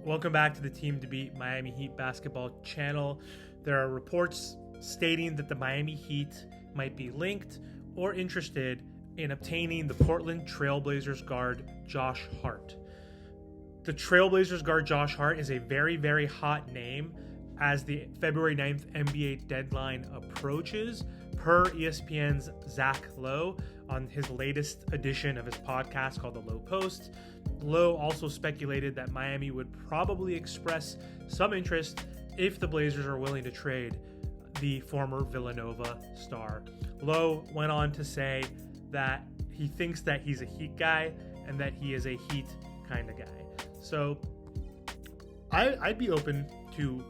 Welcome back to the Team to Beat Miami Heat basketball channel. There are reports stating that the Miami Heat might be linked or interested in obtaining the Portland Trailblazers guard Josh Hart. The Trailblazers guard Josh Hart is a very, very hot name as the February 9th NBA deadline approaches, per ESPN's Zach Lowe on his latest edition of his podcast called The Lowe Post. Lowe also speculated that Miami would probably express some interest if the Blazers are willing to trade the former Villanova star. Lowe went on to say that he thinks that he's a Heat guy and that he is a Heat kind of guy. So I'd be open to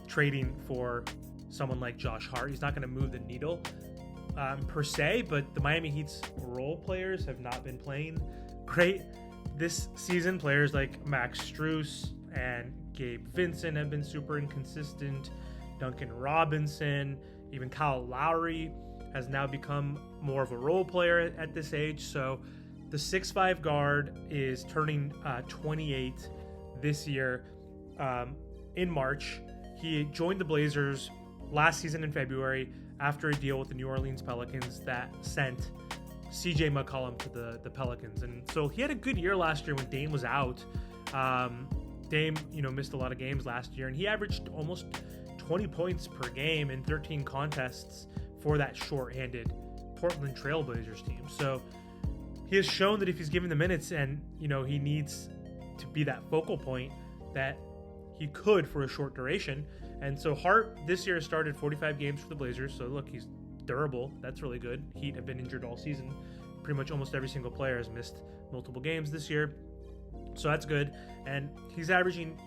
trading for someone like Josh Hart. He's not going to move the needle per se, but the Miami Heat's role players have not been playing great this season. Players like Max Strus and Gabe Vincent have been super inconsistent. Duncan Robinson, even Kyle Lowry has now become more of a role player at this age. So the 6'5 guard is turning 28 this year in March. He joined the Blazers last season in February after a deal with the New Orleans Pelicans that sent CJ McCollum to the Pelicans. And so he had a good year last year when Dame was out. Dame, missed a lot of games last year, and he averaged almost 20 points per game in 13 contests for that short-handed Portland Trailblazers team. So he has shown that if he's given the minutes and, he needs to be that focal point, that he could for a short duration. And so Hart this year started 45 games for the Blazers. So look, he's durable. That's really good. Heat have been injured all season. Pretty much almost every single player has missed multiple games this year. So that's good. And he's averaging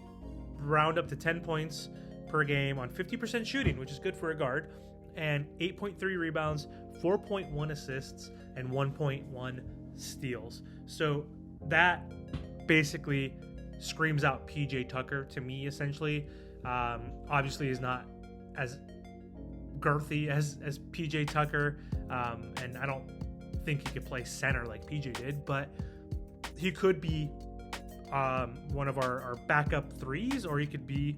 round up to 10 points per game on 50% shooting, which is good for a guard, and 8.3 rebounds, 4.1 assists, and 1.1 steals. So that basically screams out PJ Tucker to me, essentially. Obviously is not as girthy as PJ Tucker, and I don't think he could play center like PJ did, but he could be one of our backup threes, or he could be,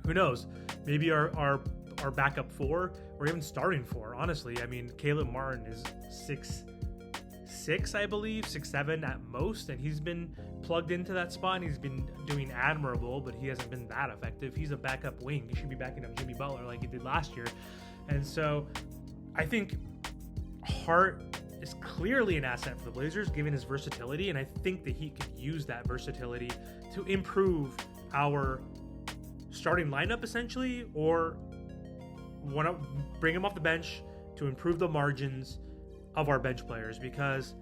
who knows, maybe our backup four, or even starting four. Honestly, I mean, Caleb Martin is 6'6", I believe, 6'7" at most, and he's been plugged into that spot, and he's been doing admirable, but he hasn't been that effective. He's a backup wing. He should be backing up Jimmy Butler like he did last year. And so I think Hart is clearly an asset for the Blazers, given his versatility, and I think the Heat could use that versatility to improve our starting lineup, essentially, or want to bring him off the bench to improve the margins of our bench players, because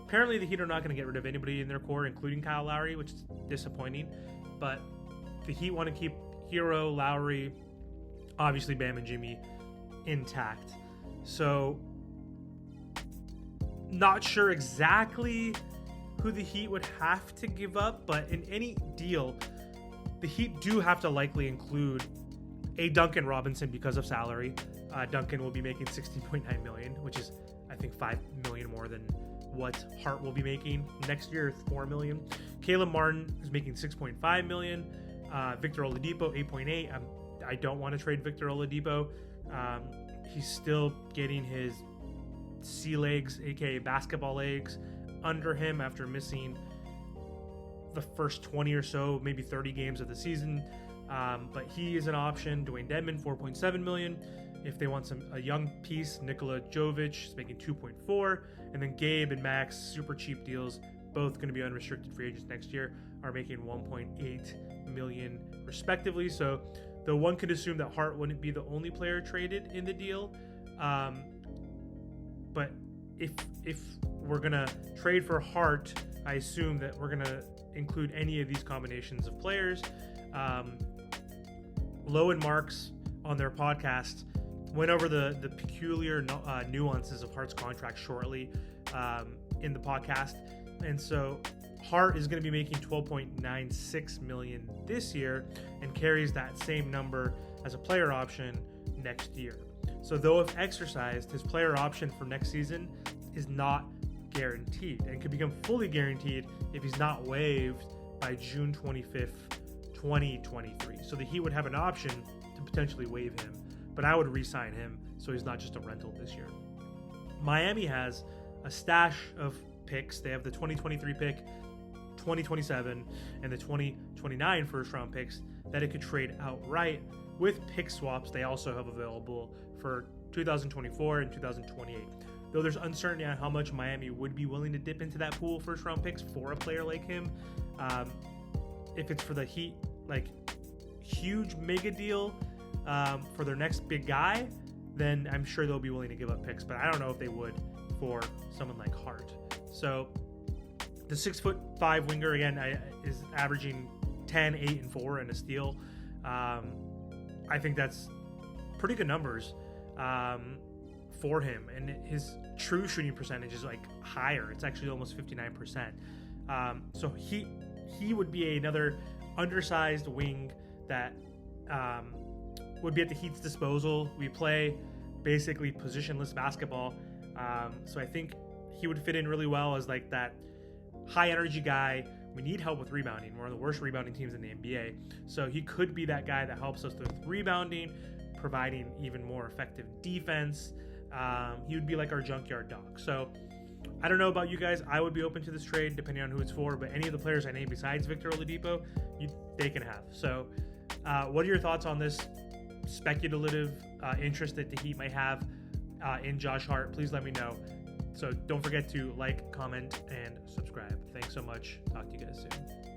apparently the Heat are not going to get rid of anybody in their core, including Kyle Lowry, which is disappointing. But the Heat want to keep Hero, Lowry, obviously Bam and Jimmy intact. So not sure exactly who the Heat would have to give up, but in any deal, the Heat do have to likely include a Duncan Robinson because of salary. Duncan will be making $16.9 million, which is, I think, $5 million more than what Hart will be making next year. $4 million. Caleb Martin is making $6.5 million. Victor Oladipo, $8.8. I don't want to trade Victor Oladipo. He's still getting his sea legs, aka basketball legs, under him after missing the first 20 or so, maybe 30 games of the season. But he is an option. Dwayne Dedmon, $4.7 million. If they want a young piece, Nikola Jovic is making $2.4, and then Gabe and Max, super cheap deals, both going to be unrestricted free agents next year, are making $1.8 million respectively. So though one could assume that Hart wouldn't be the only player traded in the deal, but if we're gonna trade for Hart, I assume that we're gonna include any of these combinations of players. Lowe and Marks on their podcast went over the peculiar nuances of Hart's contract shortly in the podcast. And so Hart is going to be making $12.96 million this year and carries that same number as a player option next year. So though if exercised, his player option for next season is not guaranteed and could become fully guaranteed if he's not waived by June 25th 2023. So the Heat would have an option to potentially waive him, but I would re-sign him so he's not just a rental this year. Miami has a stash of picks. They have the 2023 pick, 2027, and the 2029 first-round picks that it could trade outright with pick swaps they also have available for 2024 and 2028. Though there's uncertainty on how much Miami would be willing to dip into that pool of first-round picks for a player like him. If it's for the Heat, like huge mega deal for their next big guy, then I'm sure they'll be willing to give up picks. But I don't know if they would for someone like Hart. So the 6'5" winger again is averaging 10, 8, and 4 and a steal. I think that's pretty good numbers for him, and his true shooting percentage is like higher. It's actually almost 59%. So he would be another undersized wing that would be at the Heat's disposal. We play basically positionless basketball, so I think he would fit in really well as like that high energy guy. We need help with rebounding. We're one of the worst rebounding teams in the NBA. So he could be that guy that helps us with rebounding, providing even more effective defense. He would be like our junkyard dog. So I don't know about you guys. I would be open to this trade depending on who it's for, but any of the players I named besides Victor Oladipo, they can have. So what are your thoughts on this speculative interest that the Heat might have in Josh Hart? Please let me know. So don't forget to like, comment, and subscribe. Thanks so much. Talk to you guys soon.